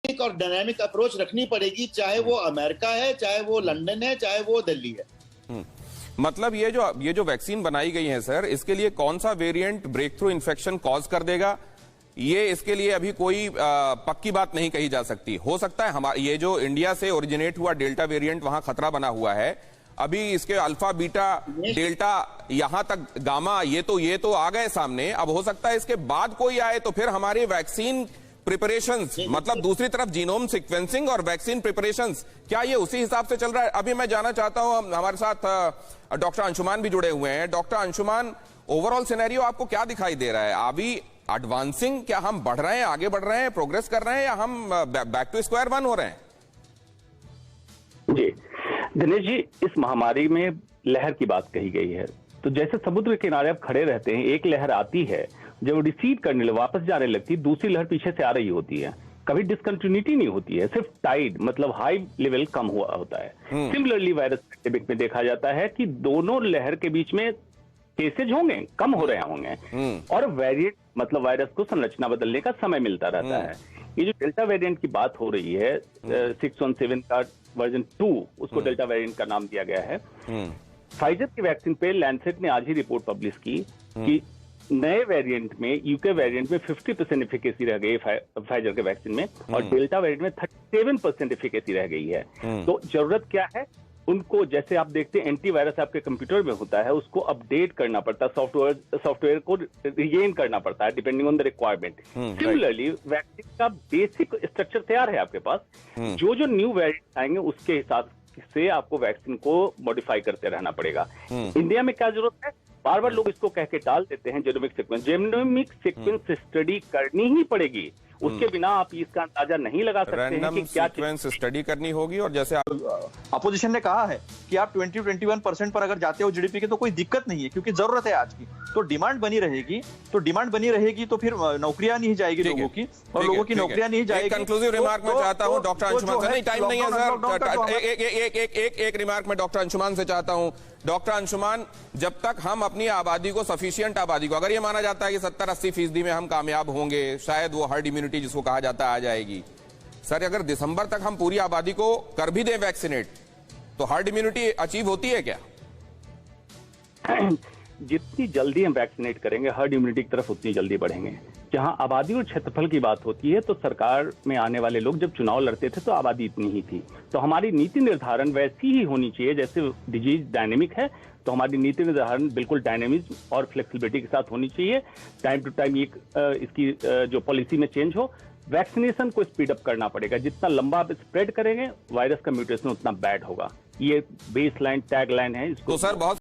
और dynamic approach रखनी पड़ेगी, चाहे वो अमेरिका है, चाहे वो लंदन है, चाहे वो दिल्ली है। मतलब ये जो वैक्सीन बनाई गई है सर, इसके लिए कौन सा variant breakthrough infection cause कर देगा, ये इसके लिए अभी कोई पक्की बात नहीं कही जा सकती। हो सकता है हमारा ये जो इंडिया से ओरिजिनेट हुआ डेल्टा वेरिएंट वहां खतरा बना हुआ है, अभी इसके अल्फा बीटा डेल्टा यहां तक गामा ये तो आ गए सामने। अब हो सकता है इसके बाद कोई आए तो फिर हमारी वैक्सीन प्रिपरेशंस, मतलब दूसरी तरफ जीनोम सीक्वेंसिंग और वैक्सीन प्रिपरेशंस, क्या ये उसी हिसाब से चल रहा है? अभी मैं जानना चाहता हूं, हमारे साथ डॉक्टर अंशुमान भी जुड़े हुए हैं। डॉक्टर अंशुमान, ओवरऑल सिनेरियो आपको क्या दिखाई दे रहा है? अभी एडवांसिंग, क्या हम बढ़ रहे हैं, आगे बढ़ रहे हैं, प्रोग्रेस कर रहे हैं, या हम बैक टू स्क्वायर वन हो रहे हैं? जी दिनेश जी, इस महामारी में लहर की बात कही गई है। तो जैसे समुद्र के किनारे आप खड़े रहते हैं, एक लहर आती है, जब रिसीड करने लगे, वापस जाने लगती है, दूसरी लहर पीछे से आ रही होती है। कभी डिसकंटिन्यूटी नहीं होती है, सिर्फ टाइड मतलब हाई लेवल कम हुआ होता है। सिमिलरली वायरस पैंडेमिक में देखा जाता है कि दोनों लहर के बीच में केसेज होंगे, कम हो रहे होंगे, और वेरिएंट मतलब वायरस को संरचना बदलने का समय मिलता रहता है। ये जो डेल्टा वेरिएंट की बात हो रही है, 617 का वर्जन 2, उसको डेल्टा वेरिएंट का नाम दिया गया है। फाइजर की वैक्सीन पे लैंसेट ने आज ही रिपोर्ट पब्लिश की कि नए वेरिएंट में, यूके वेरिएंट में 50% एफिकेसी रह गई फाइजर के वैक्सीन में, और डेल्टा वेरिएंट में 37% एफिकेसी रह गई है। तो जरूरत क्या है उनको, जैसे आप देखते हैं एंटीवायरस आपके कंप्यूटर में होता है, उसको अपडेट करना पड़ता है, सॉफ्टवेयर को रिगेन करना पड़ता है depending on the requirement. Similarly vaccine का बेसिक स्ट्रक्चर तैयार है आपके पास, जो न्यू वेरिएंट आएंगे उसके हिसाब से आपको वैक्सीन को मॉडिफाई करते रहना पड़ेगा। इंडिया में क्या जरूरत है? बार बार लोग इसको कह के टाल देते हैं, जेनोमिक सीक्वेंस स्टडी करनी ही पड़ेगी, उसके बिना आप इसका अंदाजा नहीं लगा सकते हैं कि क्या सीक्वेंस स्टडी करनी होगी। और जैसे अपोजिशन ने कहा है कि आप 20-21% पर अगर जाते हो जीडीपी के तो कोई दिक्कत नहीं है, क्योंकि जरूरत है आज की, तो डिमांड बनी रहेगी, तो फिर नौकरियां नहीं जाएगी लोगों की, और लोगों की नौकरियां नहीं जाएगी। कंक्लूसिव रिमार्क मैं चाहता हूं डॉक्टर अंशुमान से, नहीं टाइम नहीं है सर, एक रिमार्क मैं डॉक्टर अंशुमान से चाहता हूं। डॉक्टर अंशुमान, जब तक हम अपनी आबादी को, सफिशिएंट आबादी को, अगर ये माना जाता है कि 70-80% में हम कामयाब होंगे, शायद वो हर्ड इम्यूनिटी जिसको कहा जाता है आ जाएगी। सर अगर दिसंबर तक हम पूरी आबादी को कर भी दें वैक्सीनेट, तो हर्ड इम्यूनिटी अचीव होती है क्या? जितनी जल्दी हम वैक्सीनेट करेंगे हर्ड इम्यूनिटी की तरफ उतनी जल्दी बढ़ेंगे। जहां आबादी और क्षेत्रफल की बात होती है, तो सरकार में आने वाले लोग जब चुनाव लड़ते थे तो आबादी इतनी ही थी, तो हमारी नीति निर्धारण वैसी ही होनी चाहिए। जैसे डिजीज डायनेमिक है, तो हमारी नीति निर्धारण बिल्कुल डायनेमिज्म और फ्लेक्सिबिलिटी के साथ होनी चाहिए। टाइम टू टाइम इसकी जो पॉलिसी में चेंज हो। वैक्सीनेशन को स्पीड अप करना पड़ेगा, जितना लंबा आप स्प्रेड करेंगे वायरस का म्यूटेशन उतना बैड होगा। ये बेस लाइन, टैग लाइन है इसको। तो सर बहुत